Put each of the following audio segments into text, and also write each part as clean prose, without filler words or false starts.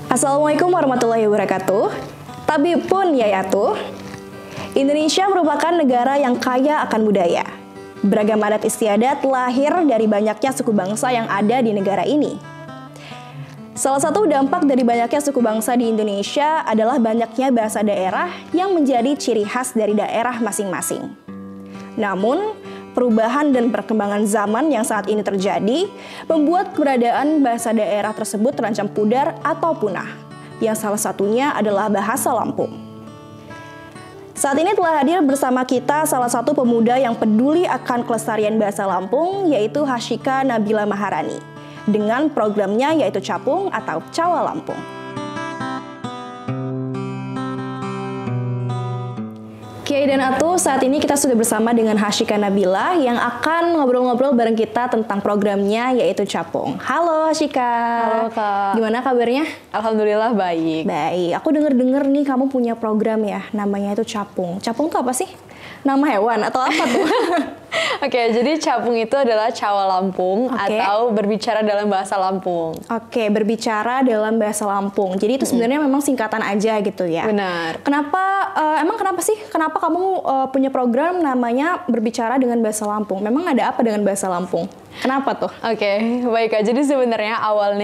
Assalamualaikum warahmatullahi wabarakatuh. Tabibun yayatu. Indonesia merupakan negara yang kaya akan budaya. Beragam adat istiadat lahir dari banyaknya suku bangsa yang ada di negara ini. Salah satu dampak dari banyaknya suku bangsa di Indonesia adalah banyaknya bahasa daerah yang menjadi ciri khas dari daerah masing-masing. Namun, perubahan dan perkembangan zaman yang saat ini terjadi membuat keberadaan bahasa daerah tersebut terancam pudar atau punah, yang salah satunya adalah bahasa Lampung. Saat ini telah hadir bersama kita salah satu pemuda yang peduli akan kelestarian bahasa Lampung, yaitu Hashika Nabila Maharani, dengan programnya yaitu Capung atau Cawa Lampung. Kiai dan Atu, saat ini kita sudah bersama dengan Hashika Nabila yang akan ngobrol-ngobrol bareng kita tentang programnya yaitu Capung. Halo Hashika. Halo Kak. Gimana kabarnya? Alhamdulillah baik. Baik. Aku denger-denger nih kamu punya program ya, namanya itu Capung. Capung tuh apa sih? Nama hewan atau apa tuh? Oke, jadi Capung itu adalah Cawa Lampung atau berbicara dalam bahasa Lampung. Oke, berbicara dalam bahasa Lampung. Jadi itu sebenarnya memang singkatan aja gitu ya. Benar. Kenapa sih? Kenapa kamu punya program namanya berbicara dengan bahasa Lampung? Memang ada apa dengan bahasa Lampung? Kenapa tuh? Oke, baik Kak. Jadi sebenarnya awal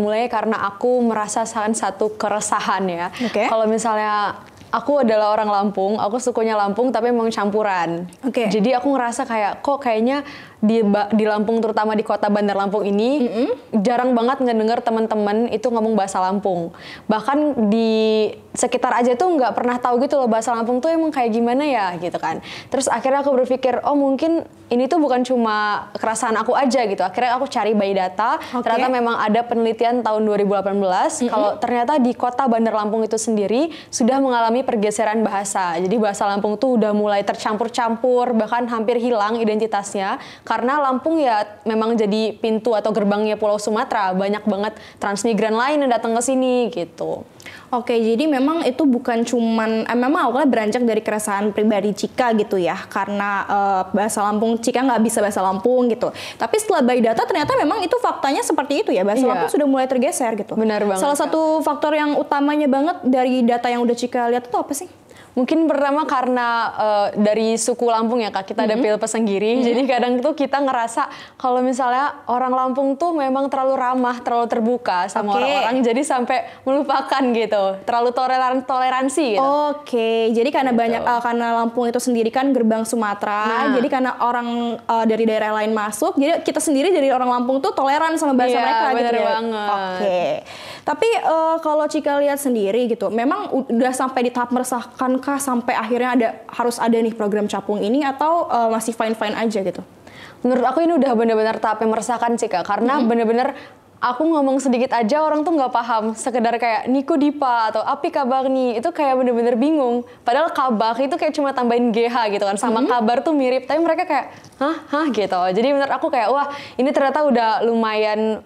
mulanya karena aku merasakan satu keresahan ya. Kalau misalnya aku adalah orang Lampung, aku sukunya Lampung tapi memang campuran. Jadi aku ngerasa kayak kok kayaknya di Lampung, terutama di kota Bandar Lampung ini, jarang banget ngedenger teman-teman itu ngomong bahasa Lampung. Bahkan di sekitar aja tuh nggak pernah tahu gitu loh bahasa Lampung tuh emang kayak gimana ya gitu kan. Terus akhirnya aku berpikir, oh mungkin ini tuh bukan cuma keresahan aku aja gitu. Akhirnya aku cari by data, ternyata memang ada penelitian tahun 2018 kalau ternyata di kota Bandar Lampung itu sendiri sudah mengalami pergeseran bahasa. Jadi bahasa Lampung tuh udah mulai tercampur-campur, bahkan hampir hilang identitasnya. Karena Lampung ya memang jadi pintu atau gerbangnya Pulau Sumatera, banyak banget transmigran lain yang datang ke sini gitu. Oke, jadi memang itu bukan cuman, memang awalnya beranjak dari keresahan pribadi Cika gitu ya, karena bahasa Lampung, Cika nggak bisa bahasa Lampung gitu. Tapi setelah by data ternyata memang itu faktanya seperti itu ya, bahasa Lampung sudah mulai tergeser gitu. Benar banget. Salah satu faktor yang utamanya banget dari data yang udah Cika lihat itu apa sih? Mungkin pertama karena dari suku Lampung ya Kak, kita ada Pil Pesenggiri. Jadi kadang tuh kita ngerasa kalau misalnya orang Lampung tuh memang terlalu ramah, terlalu terbuka sama orang-orang, jadi sampai melupakan gitu, terlalu toleransi gitu. Jadi karena karena Lampung itu sendiri kan gerbang Sumatera, jadi karena orang dari daerah lain masuk, jadi kita sendiri dari orang Lampung tuh toleran sama bahasa mereka gitu ya. Banget. Tapi kalau Cika lihat sendiri gitu, memang udah sampai di tahap meresahkan sampai akhirnya harus ada nih program Capung ini atau masih fine-fine aja gitu? Menurut aku ini udah benar-benar tahap yang meresahkan sih Kak, karena benar-benar aku ngomong sedikit aja orang tuh nggak paham, sekedar kayak Niku Dipa atau Api kabar nih, itu kayak bener-bener bingung. Padahal kabar itu kayak cuma tambahin GH gitu kan, sama kabar tuh mirip, tapi mereka kayak hah gitu. Jadi menurut aku kayak wah ini ternyata udah lumayan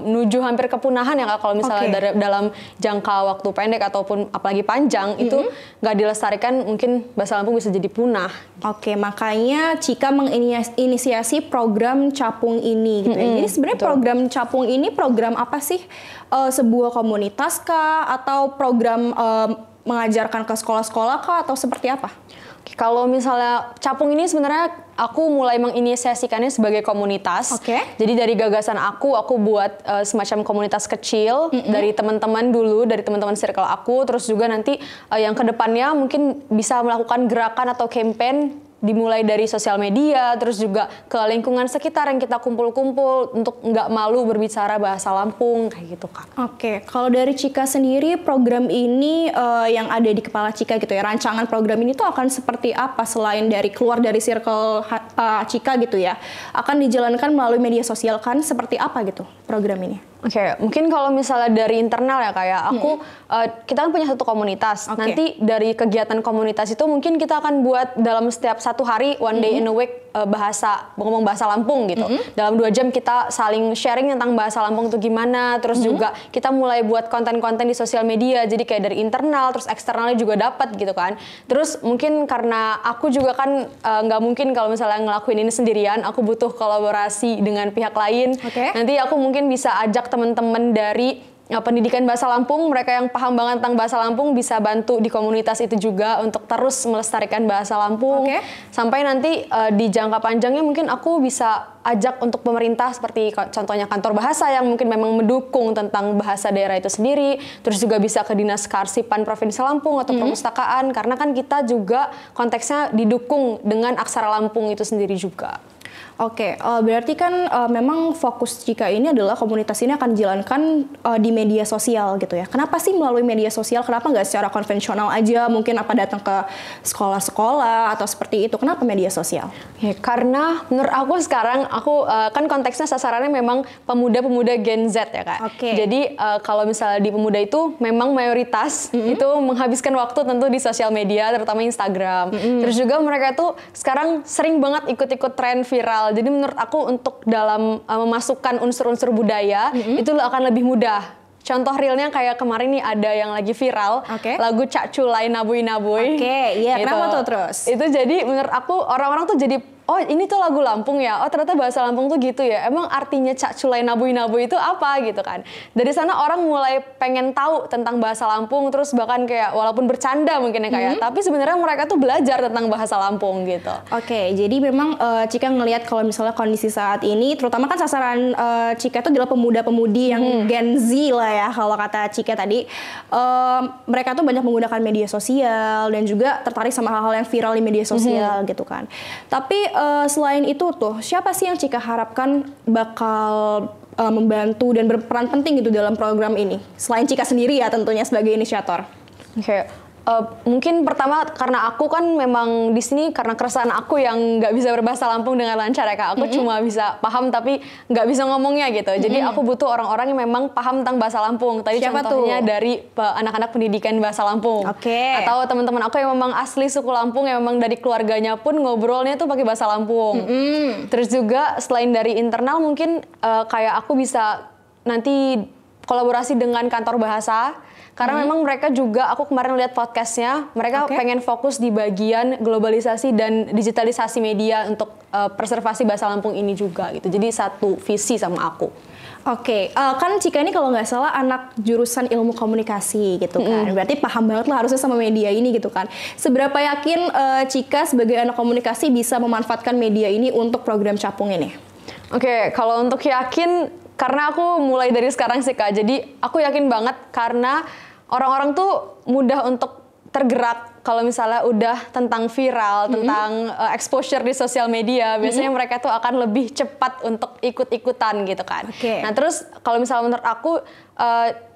menuju hampir kepunahan ya Kak, kalau misalnya dalam jangka waktu pendek ataupun apalagi panjang itu nggak dilestarikan, mungkin bahasa Lampung bisa jadi punah. Makanya Cika menginisiasi program Capung ini gitu ya. Jadi sebenarnya program Capung ini program apa sih? Sebuah komunitas kah? Atau program mengajarkan ke sekolah-sekolah kah? Atau seperti apa? Kalau misalnya Capung ini sebenarnya aku mulai menginisiasikannya sebagai komunitas. Jadi dari gagasan aku buat semacam komunitas kecil dari teman-teman dulu, dari teman-teman circle aku. Terus juga nanti yang kedepannya mungkin bisa melakukan gerakan atau campaign dimulai dari sosial media, terus juga ke lingkungan sekitar yang kita kumpul-kumpul untuk nggak malu berbicara bahasa Lampung, kayak gitu Kak. Kalau dari Cika sendiri, program ini yang ada di kepala Cika gitu ya, rancangan program ini tuh akan seperti apa selain dari keluar dari circle Cika gitu ya, akan dijalankan melalui media sosial kan, seperti apa gitu program ini? Mungkin kalau misalnya dari internal ya kayak aku, kita kan punya satu komunitas. Nanti dari kegiatan komunitas itu mungkin kita akan buat dalam setiap satu hari, one day in a week, ngomong bahasa Lampung gitu. Dalam 2 jam kita saling sharing tentang bahasa Lampung itu gimana. Terus juga kita mulai buat konten-konten di sosial media. Jadi kayak dari internal, terus eksternalnya juga dapat gitu kan. Terus mungkin karena aku juga kan nggak mungkin kalau misalnya ngelakuin ini sendirian. Aku butuh kolaborasi dengan pihak lain. Nanti aku mungkin bisa ajak teman-teman dari pendidikan bahasa Lampung, mereka yang paham banget tentang bahasa Lampung bisa bantu di komunitas itu juga untuk terus melestarikan bahasa Lampung. Sampai nanti di jangka panjangnya mungkin aku bisa ajak untuk pemerintah seperti contohnya kantor bahasa yang mungkin memang mendukung tentang bahasa daerah itu sendiri. Terus juga bisa ke Dinas Kearsipan Provinsi Lampung atau perpustakaan, karena kan kita juga konteksnya didukung dengan aksara Lampung itu sendiri juga. Berarti kan memang fokus Cika ini adalah komunitas ini akan dijalankan di media sosial gitu ya. Kenapa sih melalui media sosial? Kenapa nggak secara konvensional aja? Mungkin apa datang ke sekolah-sekolah atau seperti itu? Kenapa media sosial? Ya, karena menurut aku sekarang, kan konteksnya sasarannya memang pemuda-pemuda Gen Z ya Kak. Jadi kalau misalnya di pemuda itu memang mayoritas itu menghabiskan waktu tentu di sosial media, terutama Instagram. Terus juga mereka tuh sekarang sering banget ikut-ikut tren viral. Jadi menurut aku untuk dalam memasukkan unsur-unsur budaya itu akan lebih mudah. Contoh realnya kayak kemarin nih ada yang lagi viral lagu Cak Culai Nabui Nabui. Kenapa tuh terus? Itu jadi menurut aku orang-orang tuh jadi oh ini tuh lagu Lampung ya, oh ternyata bahasa Lampung tuh gitu ya, emang artinya Cak Culai Nabui Nabui itu apa gitu kan. Dari sana orang mulai pengen tahu tentang bahasa Lampung, terus bahkan kayak walaupun bercanda mungkin ya kayak, tapi sebenarnya mereka tuh belajar tentang bahasa Lampung gitu. Jadi memang Cika ngelihat kalau misalnya kondisi saat ini, terutama kan sasaran Cika itu adalah pemuda-pemudi yang Gen Z lah ya kalau kata Cika tadi, mereka tuh banyak menggunakan media sosial dan juga tertarik sama hal-hal yang viral di media sosial gitu kan. Tapi selain itu tuh, siapa sih yang Cika harapkan bakal membantu dan berperan penting gitu dalam program ini? Selain Cika sendiri ya tentunya sebagai inisiator. Mungkin pertama karena aku kan memang di sini karena keresahan aku yang nggak bisa berbahasa Lampung dengan lancar ya Kak. Aku cuma bisa paham tapi nggak bisa ngomongnya gitu. Jadi aku butuh orang-orang yang memang paham tentang bahasa Lampung. Tadi siapa contohnya dari anak-anak pendidikan bahasa Lampung. Atau teman-teman aku yang memang asli suku Lampung yang memang dari keluarganya pun ngobrolnya tuh pakai bahasa Lampung. Terus juga selain dari internal mungkin kayak aku bisa nanti kolaborasi dengan kantor bahasa. Karena memang mereka juga, aku kemarin lihat podcastnya, mereka pengen fokus di bagian globalisasi dan digitalisasi media untuk preservasi bahasa Lampung ini juga gitu. Jadi satu visi sama aku. Kan Cika ini kalau nggak salah anak jurusan ilmu komunikasi gitu kan. Berarti paham banget lah harusnya sama media ini gitu kan. Seberapa yakin Cika sebagai anak komunikasi bisa memanfaatkan media ini untuk program Capung ini? Kalau untuk yakin, karena aku mulai dari sekarang sih Kak, jadi aku yakin banget karena orang-orang tuh mudah untuk tergerak kalau misalnya udah tentang viral, tentang exposure di sosial media, biasanya mereka tuh akan lebih cepat untuk ikut-ikutan gitu kan. Nah terus kalau misalnya menurut aku,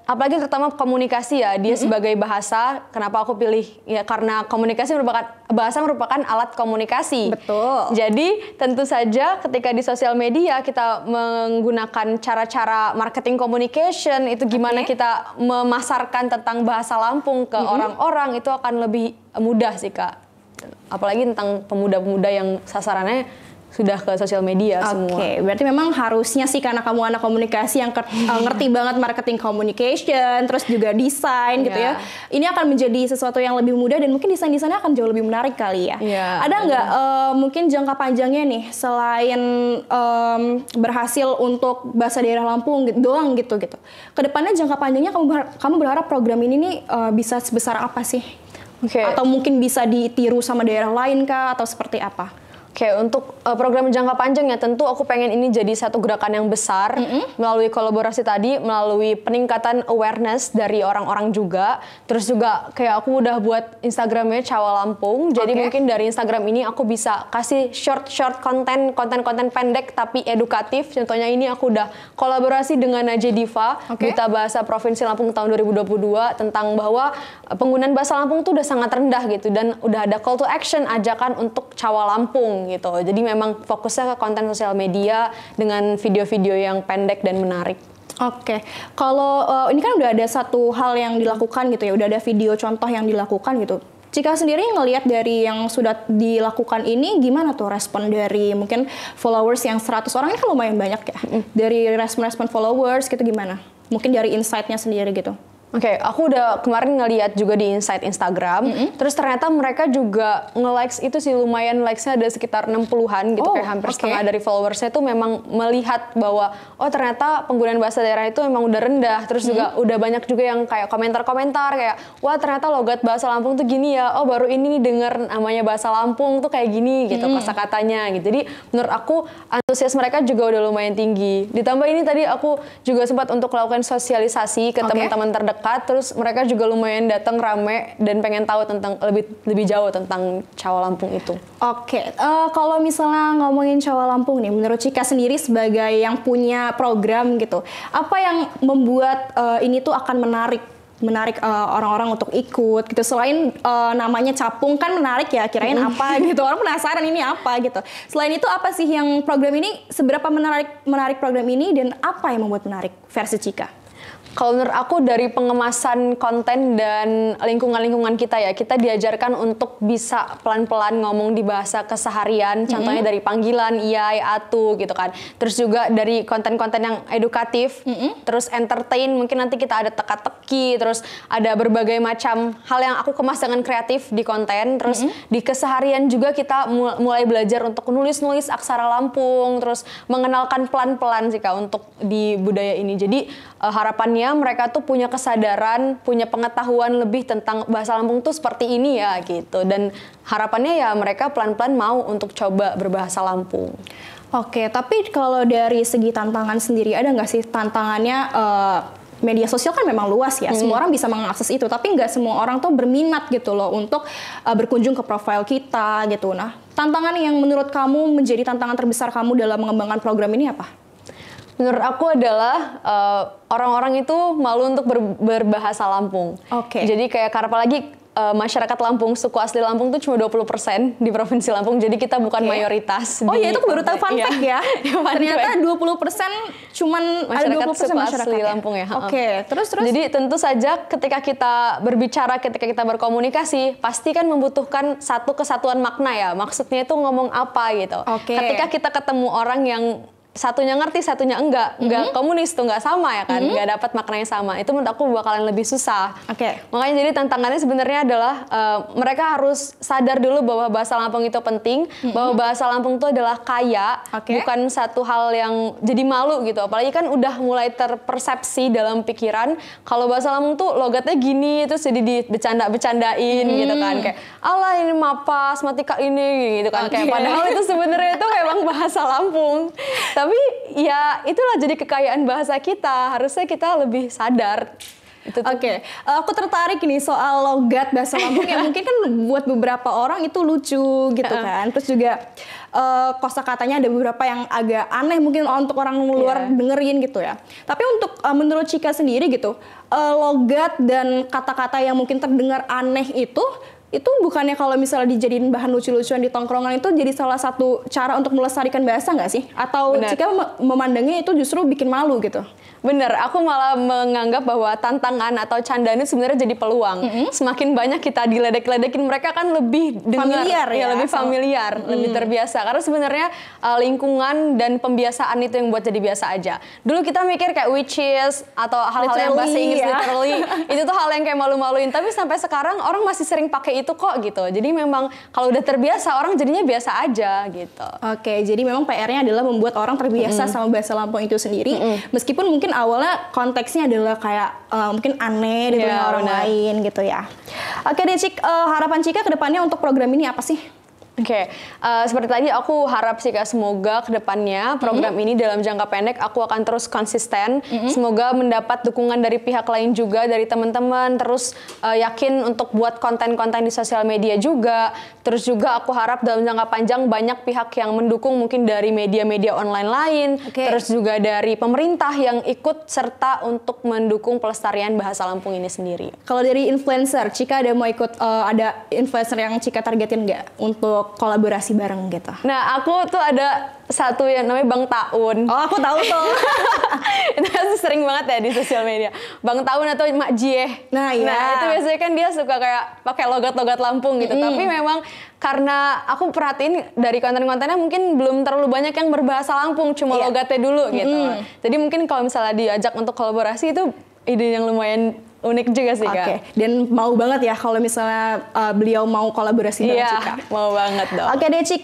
apalagi terutama komunikasi ya, dia sebagai bahasa, kenapa aku pilih ya karena bahasa merupakan alat komunikasi. Jadi tentu saja ketika di sosial media kita menggunakan cara-cara marketing communication itu gimana kita memasarkan tentang bahasa Lampung ke orang-orang itu akan lebih mudah sih Kak. Apalagi tentang pemuda-pemuda yang sasarannya sudah ke sosial media semua. Berarti memang harusnya sih karena kamu anak komunikasi yang ngerti banget marketing communication, terus juga desain gitu ya. Ini akan menjadi sesuatu yang lebih mudah dan mungkin desain-desainnya akan jauh lebih menarik kali ya. Ada nggak mungkin jangka panjangnya nih selain berhasil untuk bahasa daerah Lampung doang gitu. Kedepannya jangka panjangnya kamu berharap program ini nih bisa sebesar apa sih? Atau mungkin bisa ditiru sama daerah lain kah atau seperti apa? Untuk program jangka panjang ya tentu aku pengen ini jadi satu gerakan yang besar melalui kolaborasi tadi, melalui peningkatan awareness dari orang-orang juga. Terus juga kayak aku udah buat Instagramnya Cawa Lampung. Jadi mungkin dari Instagram ini aku bisa kasih short konten pendek tapi edukatif. Contohnya ini aku udah kolaborasi dengan Najee Diva, Duta Bahasa Provinsi Lampung tahun 2022 tentang bahwa penggunaan bahasa Lampung tuh udah sangat rendah gitu dan udah ada call to action ajakan untuk Cawa Lampung gitu. Jadi memang fokusnya ke konten sosial media dengan video-video yang pendek dan menarik. Kalau ini kan udah ada satu hal yang dilakukan gitu ya, udah ada video contoh yang dilakukan gitu. Cika sendiri ngelihat dari yang sudah dilakukan ini gimana tuh respon dari mungkin followers yang 100 orang ini kan lumayan banyak ya. Dari respon followers gitu gimana? Mungkin dari insight-nya sendiri gitu. Oke, aku udah kemarin ngeliat juga di Insight Instagram, terus ternyata mereka juga nge-likes itu sih lumayan, likes-nya ada sekitar 60-an gitu, kayak hampir setengah dari followersnya itu memang melihat bahwa oh ternyata penggunaan bahasa daerah itu memang udah rendah, terus juga udah banyak juga yang kayak komentar-komentar kayak wah ternyata logat bahasa Lampung tuh gini ya, oh baru ini nih denger namanya bahasa Lampung tuh kayak gini gitu kosakatanya gitu. Jadi menurut aku antusias mereka juga udah lumayan tinggi. Ditambah ini tadi aku juga sempat untuk melakukan sosialisasi ke teman-teman terdekat. Terus mereka juga lumayan datang rame dan pengen tahu tentang lebih jauh tentang Cawa Lampung itu. Oke, kalau misalnya ngomongin Cawa Lampung nih, menurut Cika sendiri sebagai yang punya program gitu, apa yang membuat ini tuh akan menarik orang-orang untuk ikut gitu? Selain namanya capung kan menarik ya, kirain apa gitu, orang penasaran ini apa gitu. Selain itu apa sih yang program ini, seberapa menarik program ini dan apa yang membuat menarik versi Cika? Kalau menurut aku dari pengemasan konten dan lingkungan-lingkungan kita ya, kita diajarkan untuk bisa pelan-pelan ngomong di bahasa keseharian, contohnya dari panggilan, iyai, atu gitu kan. Terus juga dari konten-konten yang edukatif, terus entertain, mungkin nanti kita ada teka-teki, terus ada berbagai macam hal yang aku kemas dengan kreatif di konten, terus di keseharian juga kita mulai belajar untuk nulis-nulis aksara Lampung, terus mengenalkan pelan-pelan sih Kak untuk di budaya ini. Jadi harapannya mereka tuh punya kesadaran, punya pengetahuan lebih tentang bahasa Lampung tuh seperti ini ya gitu. Dan harapannya ya mereka pelan-pelan mau untuk coba berbahasa Lampung. Oke, tapi kalau dari segi tantangan sendiri ada nggak sih tantangannya? Media sosial kan memang luas ya, semua orang bisa mengakses itu, tapi nggak semua orang tuh berminat gitu loh untuk berkunjung ke profil kita gitu. Nah, tantangan yang menurut kamu menjadi tantangan terbesar kamu dalam mengembangkan program ini apa? Menurut aku adalah orang-orang itu malu untuk berbahasa Lampung. Jadi kayak apalagi masyarakat Lampung, suku asli Lampung tuh cuma 20% di Provinsi Lampung, jadi kita bukan mayoritas. Oh iya, itu baru tahu fun fact ya. Ternyata 20% cuman masyarakat ada 20% suku masyarakat asli Lampung ya. Terus. Jadi tentu saja ketika kita berbicara, ketika kita berkomunikasi, pasti kan membutuhkan satu kesatuan makna ya. Maksudnya itu ngomong apa gitu. Ketika kita ketemu orang yang satunya ngerti, satunya enggak komunis tuh, enggak sama ya kan, enggak dapat maknanya sama. Itu menurut aku bakalan lebih susah. Makanya jadi tantangannya sebenarnya adalah mereka harus sadar dulu bahwa bahasa Lampung itu penting, bahwa bahasa Lampung itu adalah kaya, bukan satu hal yang jadi malu gitu. Apalagi kan udah mulai terpersepsi dalam pikiran kalau bahasa Lampung tuh logatnya gini, terus jadi bercanda-bercandain gitu kan, kayak alah ini mapas, matika ini gitu kan, kayak padahal itu sebenarnya itu memang bahasa Lampung. Tapi ya itulah jadi kekayaan bahasa kita, harusnya kita lebih sadar. Aku tertarik nih soal logat bahasa Lampung yang mungkin kan buat beberapa orang itu lucu gitu kan. Terus juga kosakatanya ada beberapa yang agak aneh mungkin untuk orang luar dengerin gitu ya. Tapi untuk menurut Cika sendiri gitu, logat dan kata-kata yang mungkin terdengar aneh itu bukannya kalau misalnya dijadiin bahan lucu-lucuan di tongkrongan itu jadi salah satu cara untuk melestarikan bahasa nggak sih? Atau Cika memandangnya itu justru bikin malu gitu? Bener, aku malah menganggap bahwa tantangan atau candaan itu sebenarnya jadi peluang. Semakin banyak kita diledek-ledekin, mereka kan lebih familiar ya, lebih familiar, lebih terbiasa. Karena sebenarnya lingkungan dan pembiasaan itu yang buat jadi biasa aja. Dulu kita mikir kayak witches atau hal-hal yang bahasa Inggris literally, itu tuh hal yang kayak malu-maluin. Tapi sampai sekarang orang masih sering pakai itu kok gitu. Jadi memang kalau udah terbiasa orang jadinya biasa aja gitu. Jadi memang PR-nya adalah membuat orang terbiasa sama bahasa Lampung itu sendiri, meskipun mungkin awalnya konteksnya adalah kayak mungkin aneh di telinga orang lain gitu ya. Deh Cik, harapan Cika ke depannya untuk program ini apa sih? Seperti tadi aku harap sih Kak, semoga kedepannya program ini dalam jangka pendek aku akan terus konsisten. Semoga mendapat dukungan dari pihak lain juga, dari teman-teman. Terus yakin untuk buat konten-konten di sosial media juga. Terus juga aku harap dalam jangka panjang banyak pihak yang mendukung, mungkin dari media-media online lain. Terus juga dari pemerintah yang ikut serta untuk mendukung pelestarian bahasa Lampung ini sendiri. Kalau dari influencer, Cika ada mau ikut, ada influencer yang Cika targetin nggak untuk kolaborasi bareng gitu? Nah, aku tuh ada satu yang namanya Bang Taun. Oh, aku tahu tuh. Itu kan sering banget ya di sosial media. Bang Taun atau Mak Jieh. Nah, itu biasanya kan dia suka kayak pakai logat-logat Lampung gitu. Tapi memang karena aku perhatiin dari konten-kontennya mungkin belum terlalu banyak yang berbahasa Lampung, cuma logatnya dulu gitu. Jadi mungkin kalau misalnya diajak untuk kolaborasi itu ide yang lumayan unik juga sih Kak. Oke, dan mau banget ya kalau misalnya beliau mau kolaborasi dengan Cika. Iya, mau banget dong. Oke deh Cik,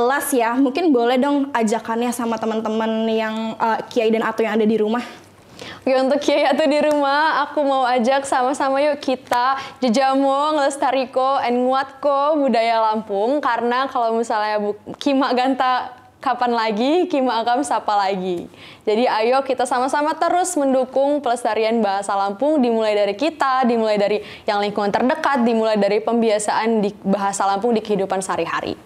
last ya, mungkin boleh dong ajakannya sama teman-teman yang Kiai dan Atu yang ada di rumah. Oke, untuk Kiai Atu di rumah, aku mau ajak sama-sama yuk kita jejamo, ngelestariko, nguatko budaya Lampung. Karena kalau misalnya Kima Ganta kapan lagi, Kima Akam sapa lagi. Jadi ayo kita sama-sama terus mendukung pelestarian bahasa Lampung, dimulai dari kita, dimulai dari yang lingkungan terdekat, dimulai dari pembiasaan di bahasa Lampung di kehidupan sehari-hari.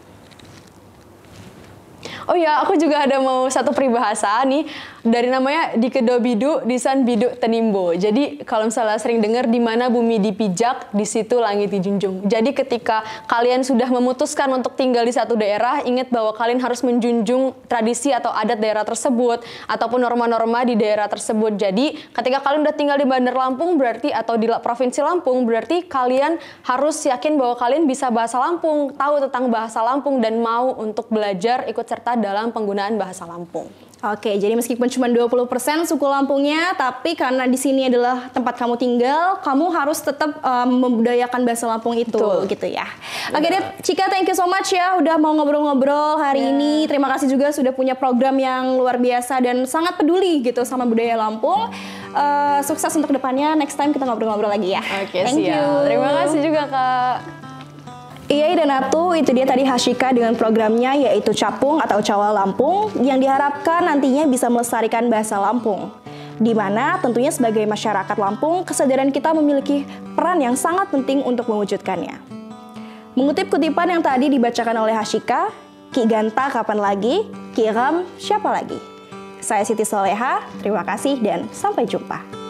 Oh ya, aku juga ada mau satu peribahasa nih dari namanya dikedo bidu, disan bidu tenimbo. Jadi kalau misalnya sering dengar di mana bumi dipijak, di situ langit dijunjung. Jadi ketika kalian sudah memutuskan untuk tinggal di satu daerah, ingat bahwa kalian harus menjunjung tradisi atau adat daerah tersebut ataupun norma-norma di daerah tersebut. Jadi ketika kalian udah tinggal di Bandar Lampung berarti atau di Provinsi Lampung berarti kalian harus yakin bahwa kalian bisa bahasa Lampung, tahu tentang bahasa Lampung dan mau untuk belajar ikut serta dalam penggunaan bahasa Lampung. Oke, jadi meskipun cuma 20% suku Lampungnya, tapi karena di sini adalah tempat kamu tinggal, kamu harus tetap membudayakan bahasa Lampung itu. Betul. Gitu ya. Oke deh, Cika, thank you so much ya udah mau ngobrol-ngobrol hari ini. Terima kasih juga sudah punya program yang luar biasa dan sangat peduli gitu sama budaya Lampung. Sukses untuk kedepannya. Next time kita ngobrol-ngobrol lagi ya. Oke, thank you. Terima kasih juga Kak. Iya dan Atu, itu dia tadi Hashika dengan programnya yaitu Capung atau Cawal Lampung yang diharapkan nantinya bisa melestarikan bahasa Lampung. Di mana tentunya sebagai masyarakat Lampung, kesadaran kita memiliki peran yang sangat penting untuk mewujudkannya. Mengutip kutipan yang tadi dibacakan oleh Hashika, Ki Ganta kapan lagi, Ki Ram siapa lagi? Saya Siti Soleha, terima kasih dan sampai jumpa.